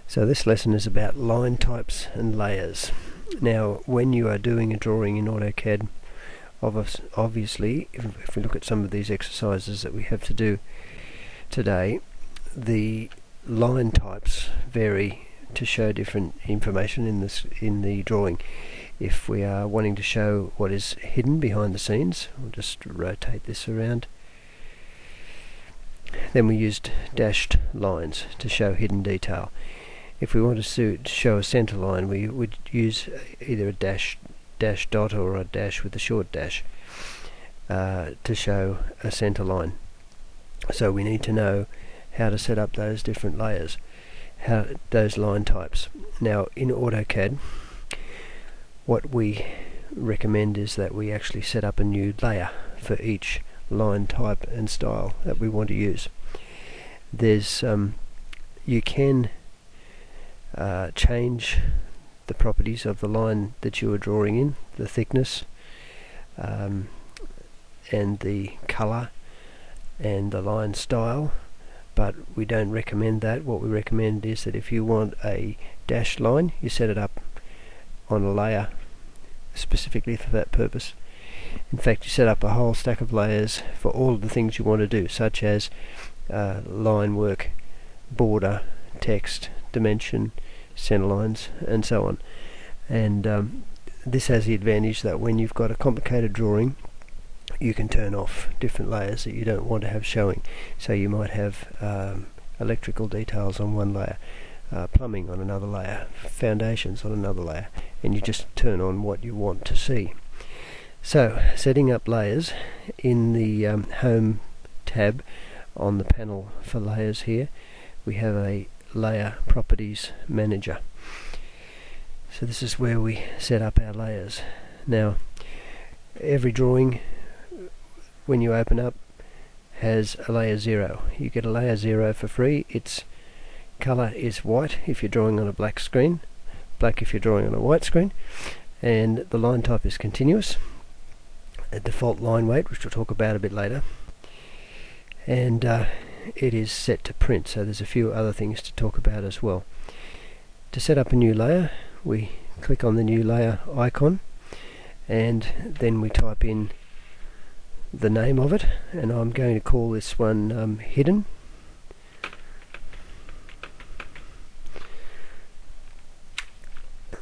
So this lesson is about line types and layers. Now when you are doing a drawing in AutoCAD, obviously if we look at some of these exercises that we have to do today, the line types vary to show different information in the drawing. If we are wanting to show what is hidden behind the scenes, I'll just rotate this around, then we used dashed lines to show hidden detail. If we want to show a center line, we would use either a dash dot or a dash with a short dash to show a center line. So we need to know how to set up those different layers, those line types. Now in AutoCAD, what we recommend is that we actually set up a new layer for each line type and style that we want to use. There's you can change the properties of the line that you are drawing in, the thickness and the color and the line style, but we don't recommend that. What we recommend is that if you want a dashed line, you set it up on a layer specifically for that purpose. In fact, you set up a whole stack of layers for all of the things you want to do, such as line work, border, text, dimension, center lines, and so on. And this has the advantage that when you've got a complicated drawing, you can turn off different layers that you don't want to have showing. So you might have electrical details on one layer, plumbing on another layer, foundations on another layer, and you just turn on what you want to see. So setting up layers in the Home tab on the panel for layers here, we have a Layer Properties Manager. So this is where we set up our layers. Now every drawing, when you open up, has a layer 0. You get a layer 0 for free. Its color is white if you're drawing on a black screen, black if you're drawing on a white screen, and the line type is continuous, a default line weight, which we'll talk about a bit later, and it is set to print. So there's a few other things to talk about as well. To set up a new layer, we click on the new layer icon, and then we type in the name of it, and I'm going to call this one hidden.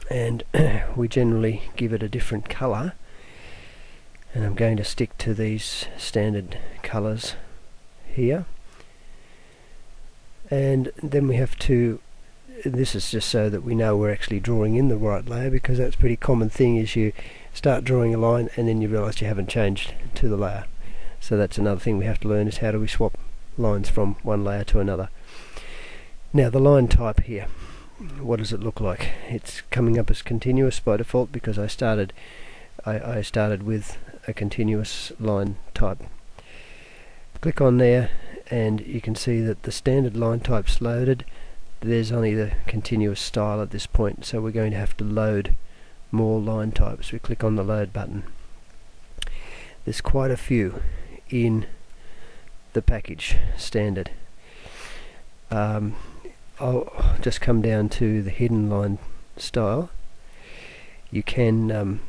And we generally give it a different color, and I'm going to stick to these standard colors here. And then we have to, this is just so that we know we're actually drawing in the right layer, because that's a pretty common thing, is you start drawing a line and then you realize you haven't changed to the layer. So that's another thing we have to learn, is how do we swap lines from one layer to another. Now the line type here, what does it look like? It's coming up as continuous by default, because I started with a continuous line type. Click on there and you can see that the standard line type's loaded. There's only the continuous style at this point, so we're going to have to load more line types. We click on the load button. There's quite a few in the package standard. I'll just come down to the hidden line style. You can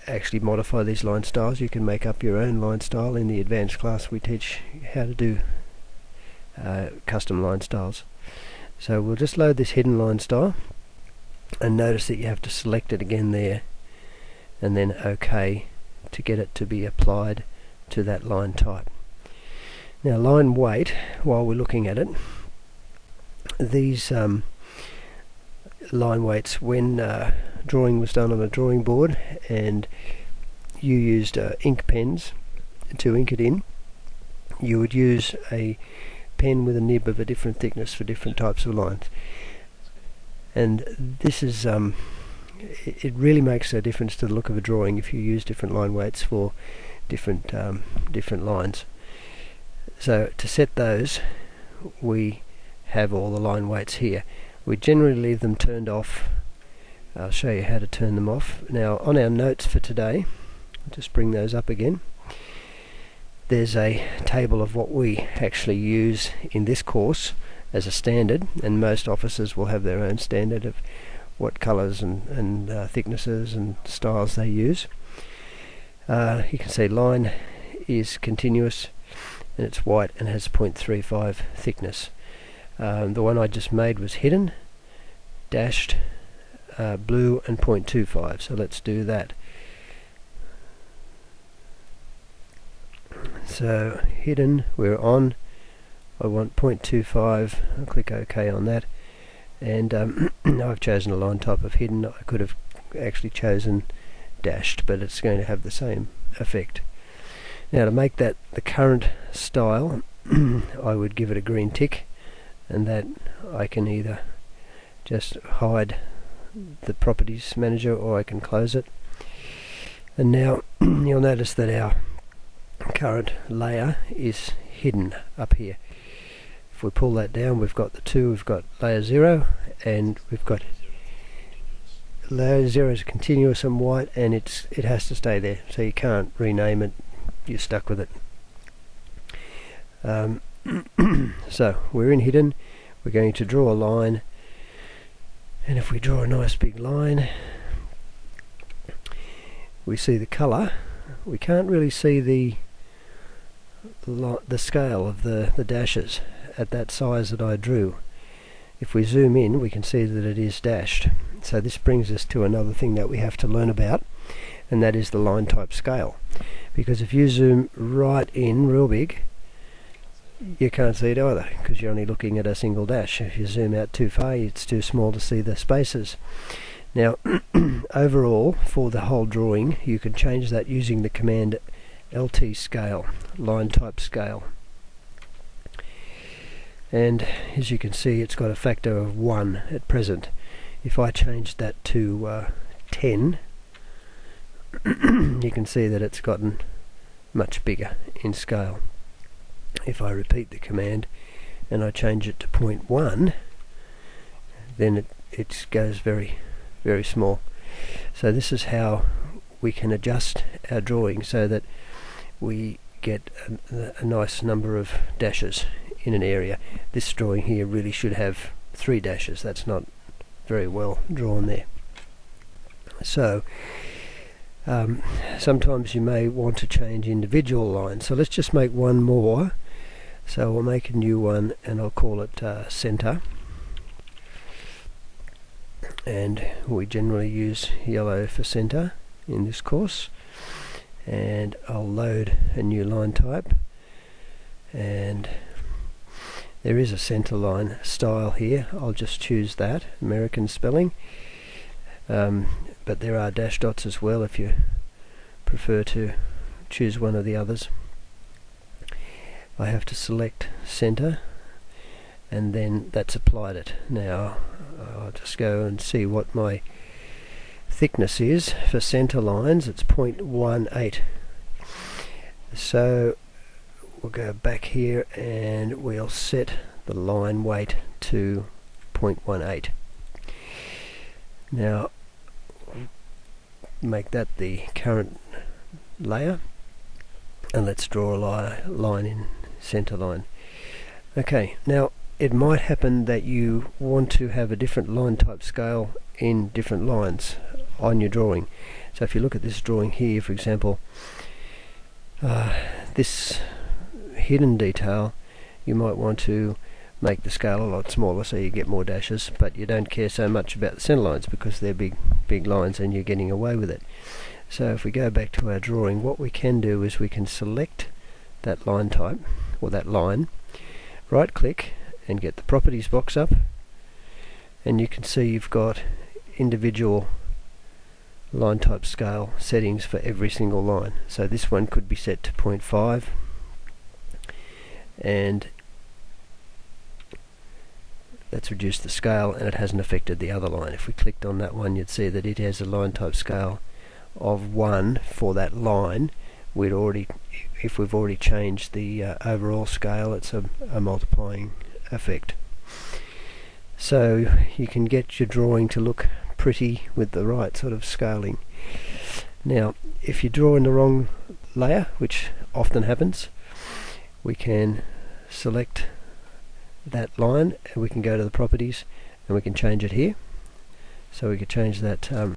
actually modify these line styles. You can make up your own line style. In the advanced class we teach how to do custom line styles. So we'll just load this hidden line style, and notice that you have to select it again there and then OK to get it to be applied to that line type. Now line weight, while we're looking at it, these line weights, when drawing was done on a drawing board and you used ink pens to ink it in, you would use a pen with a nib of a different thickness for different types of lines. And this is it really makes a difference to the look of a drawing if you use different line weights for different lines. So to set those, we have all the line weights here. We generally leave them turned off. I'll show you how to turn them off. Now on our notes for today, I'll just bring those up again. There's a table of what we actually use in this course, as a standard, and most offices will have their own standard of what colours and thicknesses and styles they use. You can see line is continuous and it's white and has 0.35 thickness. The one I just made was hidden, dashed, blue and 0.25, so let's do that. So hidden, we're on, I want 0.25, I'll click OK on that, and I've chosen a line type of hidden. I could have actually chosen dashed, but it's going to have the same effect. Now to make that the current style, I would give it a green tick, and that I can either just hide the properties manager or I can close it. And now you'll notice that our current layer is hidden up here. If we pull that down, we've got the two, we've got layer 0 and we've got layer 0 is continuous and white, and it has to stay there, so you can't rename it, you're stuck with it. So we're in hidden, we're going to draw a line, and if we draw a nice big line, we see the colour. We can't really see the scale of the dashes at that size that I drew. If we zoom in, we can see that it is dashed. So this brings us to another thing that we have to learn about, and that is the line type scale. Because if you zoom right in real big, you can't see it either, because you're only looking at a single dash. If you zoom out too far, it's too small to see the spaces. Now overall, for the whole drawing, you can change that using the command LT scale, line type scale. And as you can see, it's got a factor of 1 at present. If I change that to 10, you can see that it's gotten much bigger in scale. If I repeat the command and I change it to 0.1, then it goes very, very small. So this is how we can adjust our drawing so that we get a nice number of dashes in an area. This drawing here really should have 3 dashes. That's not very well drawn there. So sometimes you may want to change individual lines. So let's just make one more. So we'll make a new one and I'll call it center. And we generally use yellow for center in this course. And I'll load a new line type, and there is a center line style here. I'll just choose that, American spelling, but there are dash dots as well if you prefer to choose one of the others. I have to select center, and then that's applied it. Now I'll just go and see what my thickness is for center lines. It's 0.18. So we'll go back here and we'll set the line weight to 0.18. Now make that the current layer, and let's draw a line in center line. Okay, now it might happen that you want to have a different line type scale in different lines on your drawing. So if you look at this drawing here, for example, this hidden detail, you might want to make the scale a lot smaller so you get more dashes, but you don't care so much about the center lines because they're big lines and you're getting away with it. So if we go back to our drawing, what we can do is we can select that line type, or that line, right click and get the properties box up, and you can see you've got individual line type scale settings for every single line. So this one could be set to 0.5, and that's reduced the scale and it hasn't affected the other line. If we clicked on that one, you'd see that it has a line type scale of 1 for that line. If we've already changed the overall scale, it's a multiplying effect. So you can get your drawing to look pretty with the right sort of scaling. Now if you draw in the wrong layer, which often happens, we can select that line, and we can go to the properties and we can change it here. So we could change that